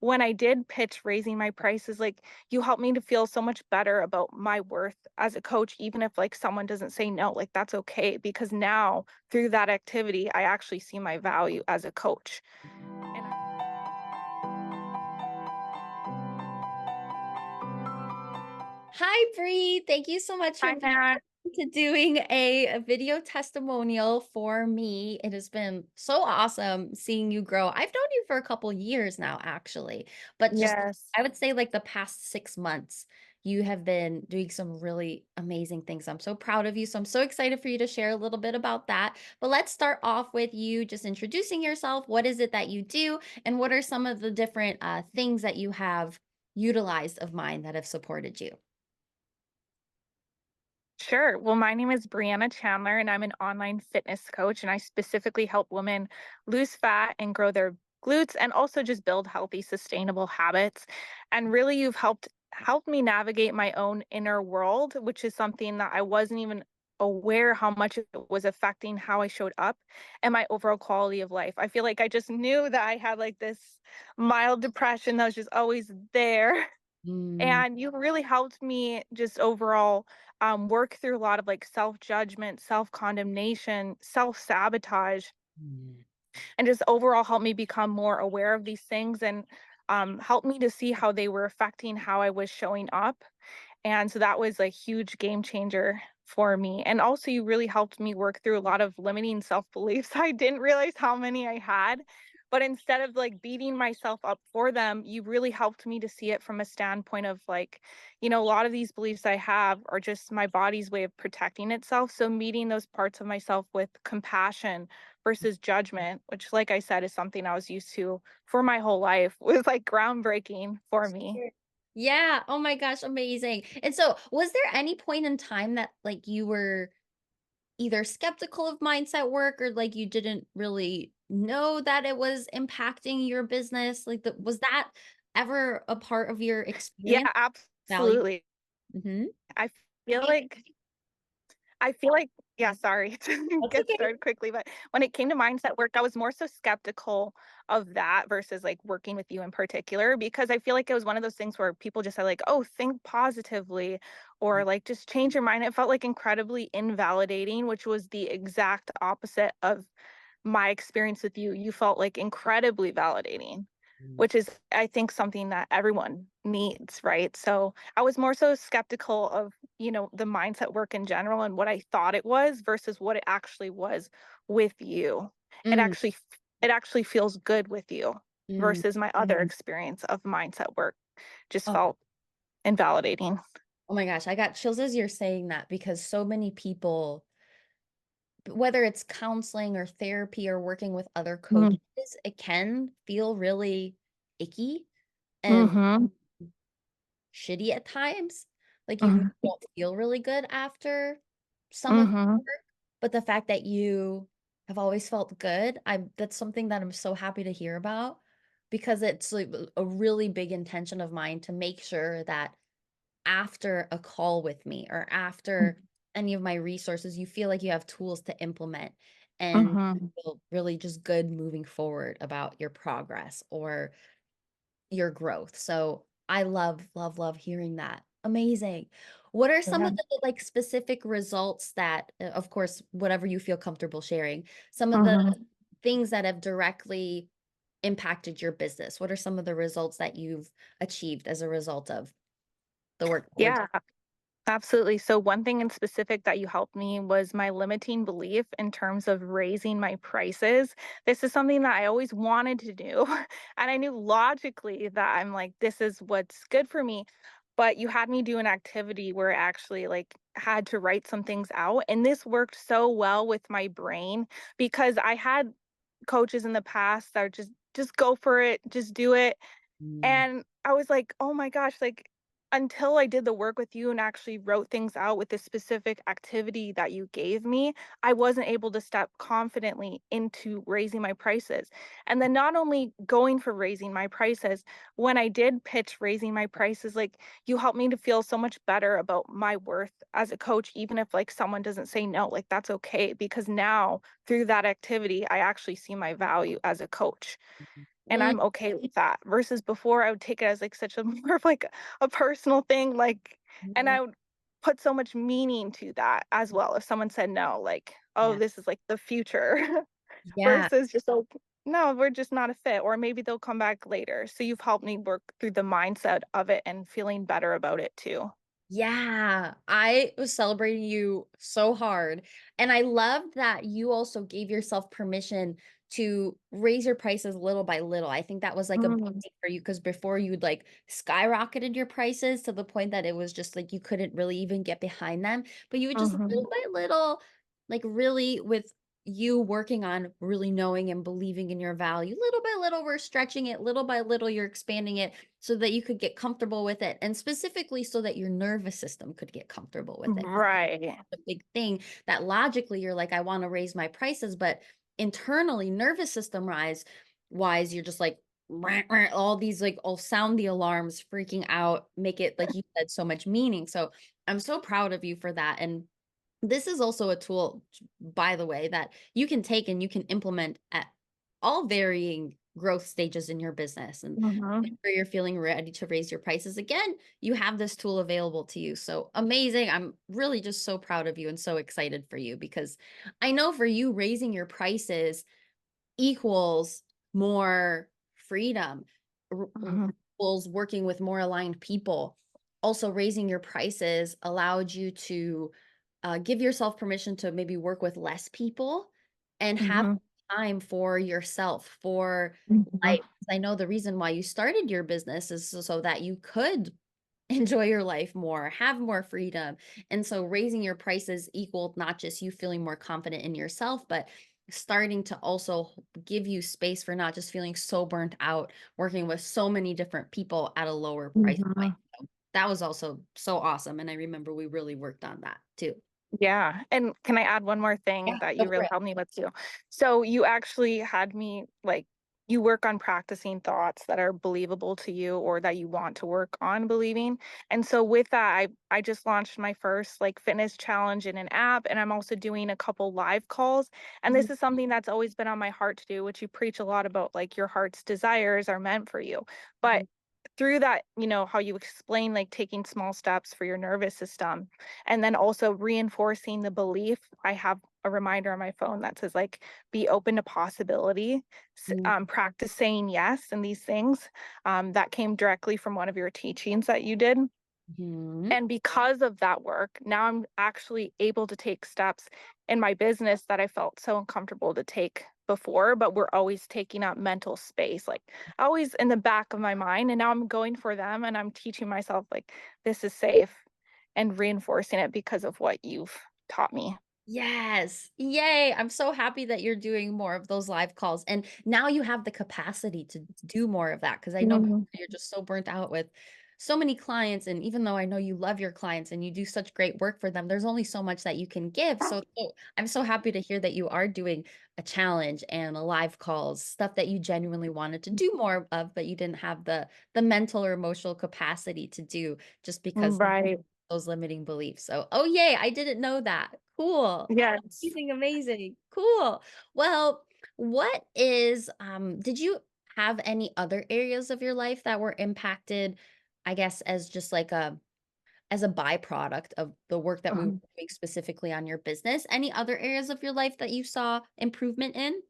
when I did pitch raising my prices, like, you helped me to feel so much better about my worth as a coach, even if, like, someone doesn't say no, like, that's okay, because now through that activity, I actually see my value as a coach. And Hi, Bree. Thank you so much for I had to doing a video testimonial for me. It has been so awesome seeing you grow. I've known you for a couple years now, actually, but just yes. I would say like the past 6 months, you have been doing some really amazing things. I'm so proud of you. So I'm so excited for you to share a little bit about that. But let's start off with you just introducing yourself. What is it that you do? And what are some of the different things that you have utilized of mine that have supported you? Sure. Well, my name is Briana Chandler, and I'm an online fitness coach, and I specifically help women lose fat and grow their glutes and also just build healthy, sustainable habits. And really, you've helped me navigate my own inner world, which is something that I wasn't even aware how much it was affecting how I showed up and my overall quality of life. I feel like I just knew that I had like this mild depression that was just always there. Mm, And you really helped me just overall work through a lot of like self judgment, self condemnation, self sabotage, mm, and just overall helped me become more aware of these things and helped me to see how they were affecting how I was showing up. And so that was a huge game changer for me. And also, you really helped me work through a lot of limiting self beliefs. I didn't realize how many I had. But instead of like beating myself up for them, you really helped me to see it from a standpoint of like, a lot of these beliefs I have are just my body's way of protecting itself. So meeting those parts of myself with compassion versus judgment, which, like I said, is something I was used to for my whole life, was like groundbreaking for me. sure. Yeah, oh my gosh, amazing. And so, was there any point in time that, like, you were either skeptical of mindset work or, like, you didn't really know that it was impacting your business? Like, was that ever a part of your Yeah, experience? Value? absolutely. Mhm. I feel like I feel like yeah, sorry to That's get okay. started quickly, but when it came to mindset work, I was more so skeptical of that versus like working with you in particular, because I feel like it was one of those things where people just said like, "Oh, think positively," or like just change your mind. It felt like incredibly invalidating, which was the exact opposite of my experience with you. You felt like incredibly validating, Mm. which is, I think, something that everyone needs, right? So I was more so skeptical of, the mindset work in general and what I thought it was versus what it actually was with you. It Mm, actually it actually feels good with you mm. versus my other experience of mindset work just Oh, felt invalidating. oh my gosh, I got chills as you're saying that because so many people, whether it's counseling or therapy or working with other Mm, coaches, it can feel really icky and mhm, shitty at times. Like you mhm, don't feel really good after some of the mhm, work, but the fact that you have always felt good, I that's something that I'm so happy to hear about because it's like a really big intention of mine to make sure that after a call with me or after any of my resources, you feel like you have tools to implement and mhm. feel really just good moving forward about your progress or your growth. So I love, love, love hearing that. Amazing. What are some Yeah. of the like specific results that, of course, whatever you feel comfortable sharing, some of the Mhm. things that have directly impacted your business? What are some of the results that you've achieved as a result of the work that we're doing? Yeah. Absolutely. So one thing in specific that you helped me was my limiting belief in terms of raising my prices. This is something that I always wanted to do. And I knew logically that I'm like, this is what's good for me. But you had me do an activity where I actually like had to write some things out. And this worked so well with my brain because I had coaches in the past that are just go for it, just do it. Mm, And I was like, "Oh my gosh," like, until I did the work with you and actually wrote things out with the specific activity that you gave me, I wasn't able to step confidently into raising my prices. And then not only going for raising my prices, when I did pitch raising my prices, like, you helped me to feel so much better about my worth as a coach, even if, like, someone doesn't say no, like, that's okay, because now through that activity, I actually see my value as a coach. and Mm, I'm okay with that, versus before I would take it as, like, such a more of, like, a personal thing, like, and mhm. I would put so much meaning to that as well. If someone said no, like, "Oh, Yeah. this is, like, the future," Yeah. versus just, like, "No, we're just not a fit," or maybe they'll come back later. So you've helped me work through the mindset of it and feeling better about it too. Yeah, I was celebrating you so hard. And I loved that you also gave yourself permission to raise your prices little by little. I think that was like a big Mm, thing for you because before you'd like skyrocketed your prices to the point that it was just like you couldn't really even get behind them. But you would just mhm, little by little, like really with you working on really knowing and believing in your value, little by little, we're stretching it, little by little, you're expanding it so that you could get comfortable with it, and specifically so that your nervous system could get comfortable with it. right. The big thing that logically you're like, I want to raise my prices, but internally, nervous system rise wise, you're just like "Rah, rah," all these like all sound the alarms, freaking out, make it like you said so much meaning. So I'm so proud of you for that. And this is also a tool, by the way, that you can take and you can implement at all varying growth stages in your business. And Mhm, whenever you're feeling ready to raise your prices again, you have this tool available to you. So amazing. I'm really just so proud of you and so excited for you because I know for you, raising your prices equals more freedom, mhm, equals working with more aligned people. Also, raising your prices allowed you to give yourself permission to maybe work with less people and have mhm, time for yourself, for mhm, life. 'Cause I know the reason why you started your business is so that you could enjoy your life more, have more freedom. And so raising your prices equaled not just you feeling more confident in yourself, but starting to also give you space for not just feeling so burnt out working with so many different people at a lower price point. mhm. So that was also so awesome. And I remember we really worked on that too. Yeah, and can I add one more thing Yeah, that go you for really it. helped me with too? So you actually had me like you work on practicing thoughts that are believable to you or that you want to work on believing. And so with that, I just launched my first like fitness challenge in an app, and I'm also doing a couple live calls. And Mhm, this is something that's always been on my heart to do, which you preach a lot about, like your heart's desires are meant for you. mhm, But through that, how you explain like taking small steps for your nervous system, and then also reinforcing the belief. I have a reminder on my phone that says like be open to possibility, mhm, practice saying yes and these things, that came directly from one of your teachings that you did. mhm. And because of that work, now I'm actually able to take steps in my business that I felt so uncomfortable to take before, but we're always taking up mental space, like always in the back of my mind. And now I'm going for them and I'm teaching myself, like, this is safe, and reinforcing it because of what you've taught me. Yes. Yay. I'm so happy that you're doing more of those live calls. And now you have the capacity to do more of that because I know before Mhm. you're just so burnt out with so many clients. And even though I know you love your clients and you do such great work for them, there's only so much that you can give. So I'm so happy to hear that you are doing a challenge and a live calls, stuff that you genuinely wanted to do more of, but you didn't have the mental or emotional capacity to do just because Right. those limiting beliefs. So, oh yay, I didn't know that. Cool. Yes. Amazing, amazing. Cool. Well, what is did you have any other areas of your life that were impacted, I guess, as just like a as a byproduct of the work that we were Mhm. doing specifically on your business? Any other areas of your life that you saw improvement in?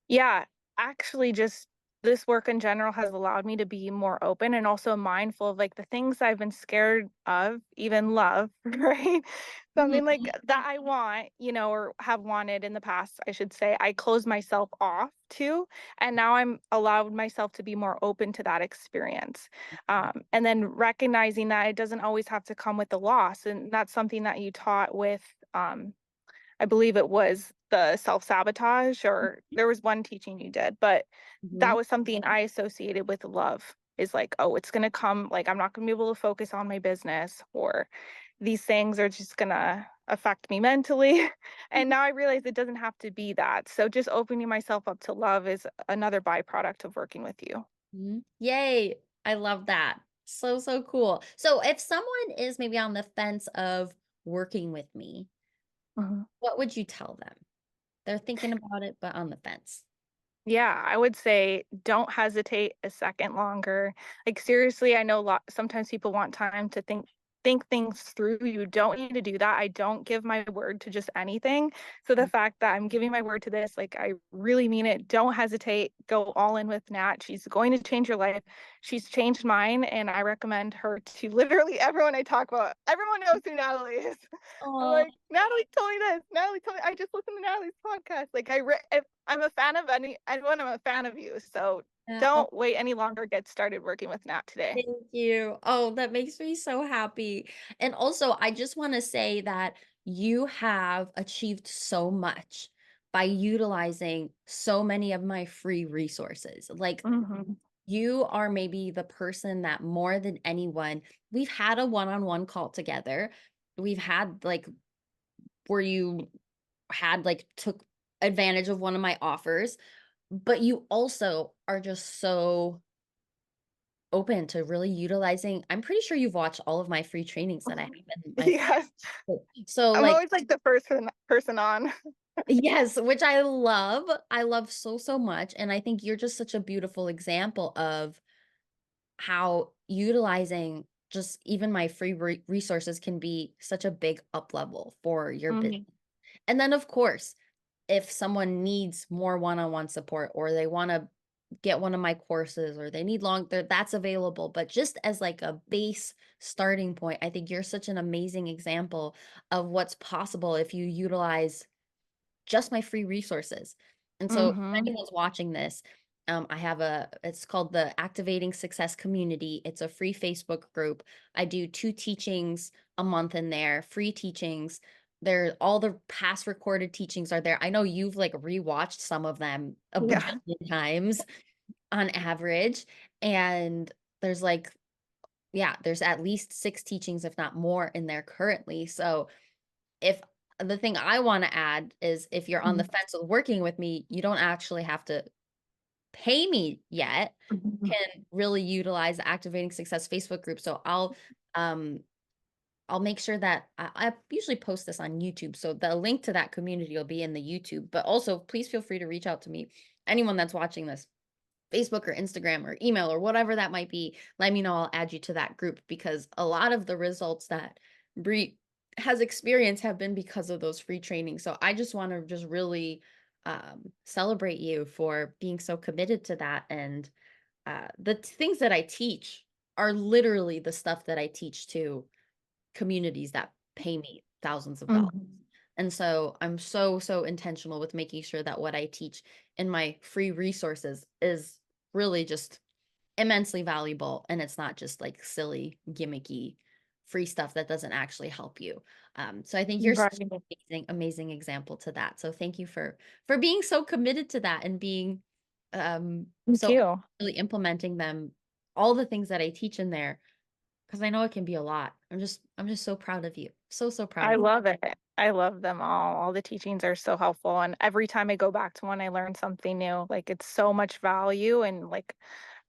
Yeah, actually, just this work in general has allowed me to be more open and also mindful of like the things I've been scared of, even love, right? Something like Mhm, that I want, or have wanted in the past, I should say. I closed myself off to, and now I'm allowed myself to be more open to that experience. And then recognizing that it doesn't always have to come with the loss. And that's something that you taught with I believe it was the self-sabotage, or there was one teaching you did, but that mhm, was something I associated with love, is like, "Oh, it's gonna come, like, I'm not gonna be able to focus on my business, or these things are just gonna affect me mentally." And mhm, now I realize it doesn't have to be that. So just opening myself up to love is another byproduct of working with you. mhm. Yay. I love that. So, so cool. So, if someone is maybe on the fence of working with me, Mhm. what would you tell them? They're thinking about it, but on the fence. Yeah, I would say don't hesitate a second longer. Like seriously, I know sometimes people want time to think things through. You don't need to do that. I don't give my word to just anything. So the fact that I'm giving my word to this, like I really mean it. Don't hesitate. Go all in with Nat. She's going to change your life. She's changed mine, and I recommend her to literally everyone I talk about. Everyone knows who Natalie is. I'm Oh, like, Natalie told me this. Natalie told me I just listened to Natalie's podcast. Like if I'm a fan of anyone, I'm a fan of you. So yeah. don't wait any longer. Get started working with Nat today. Thank you. Oh, that makes me so happy. And also, I just want to say that you have achieved so much by utilizing so many of my free resources. Like, Hmm. you are maybe the person that more than anyone, we've had a one on one call together. We've had like where you had like took advantage of one of my offers, but you also are just so open to really utilizing. I'm pretty sure you've watched all of my free trainings that I have in my Yes, so I'm like always like the first person on. yes, which I love. I love so, so much. And I think you're just such a beautiful example of how utilizing just even my free resources can be such a big up level for your business. Hmm. And then, of course, if someone needs more one-on-one support or they want to get one of my courses or they need long there that's available, but just as like a base starting point, I think you're such an amazing example of what's possible if you utilize just my free resources. And so if Hmm. anyone's watching this, I have it's called the Activating Success Community. It's a free Facebook group. I do 2 teachings a month in there, free teachings. There, all the past recorded teachings are there. I know you've like rewatched some of them a Yeah. bajillion times on average. And there's like, yeah, there's at least 6 teachings, if not more, in there currently. So if the thing I wanna add is if you're on the fence with working with me, you don't actually have to pay me yet. Mhm. Can really utilize the Activating Success Facebook group. So um, I'll make sure that I usually post this on YouTube. So the link to that community will be in the YouTube, but also please feel free to reach out to me. Anyone that's watching this. Facebook or Instagram or email or whatever that might be, let me know. I'll add you to that group because a lot of the results that Bree has experienced have been because of those free trainings. So I just want to just really celebrate you for being so committed to that. And the things that I teach are literally the stuff that I teach to communities that pay me thousands of dollars. Mhm. And so I'm so, so intentional with making sure that what I teach in my free resources is really just immensely valuable. And it's not just like silly, gimmicky, free stuff that doesn't actually help you. So I think you're such Right. an amazing, amazing example to that. So thank you for being so committed to that and being Thank so you. really implementing them, all the things that I teach in there 'cause I know it can be a lot. I'm just so proud of you. So, so proud I of you. love it. I love them all. All the teachings are so helpful, and every time I go back to one, I learn something new. Like it's so much value and like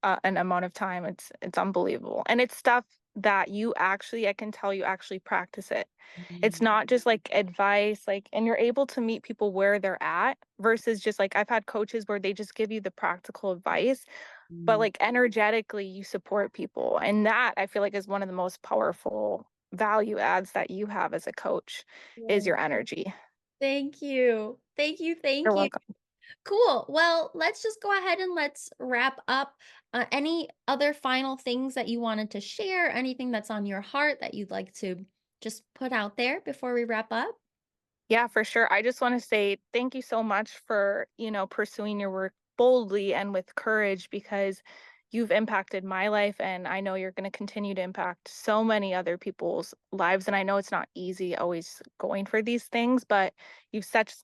an amount of time. It's unbelievable, and it's stuff that you actually, I can tell you actually practice it. It's Mm, not just like advice, like, and you're able to meet people where they're at versus just like I've had coaches where they just give you the practical advice, but mm. like energetically you support people. And that I feel like is one of the most powerful value adds that you have as a coach is Yeah. your energy. Thank you. Thank you, You're thank you. welcome. Cool. Well, let's just go ahead and let's wrap up. Any other final things that you wanted to share? Anything that's on your heart that you'd like to just put out there before we wrap up? Yeah, for sure. I just want to say thank you so much for, pursuing your work boldly and with courage because you've impacted my life and I know you're going to continue to impact so many other people's lives and I know it's not easy always going for these things, but you set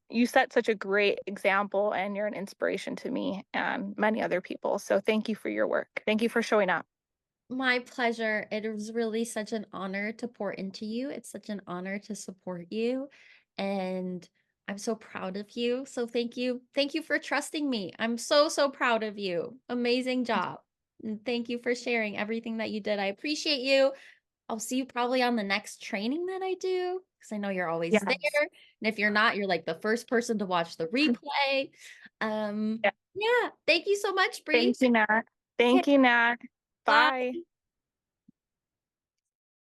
such a great example and you're an inspiration to me and many other people. So thank you for your work. Thank you for showing up. My pleasure. It was really such an honor to pour into you. It's such an honor to support you. And I'm so proud of you. So thank you. Thank you for trusting me. I'm so, so proud of you. Amazing job. And thank you for sharing everything that you did. I appreciate you. I'll see you probably on the next training that I do because I know you're always there. Yes. And if you're not, you're like the first person to watch the replay. Yeah. Yeah. Thank you so much, Bree. Thank you, Nat. Okay, Thank you, Nat. bye. Bye.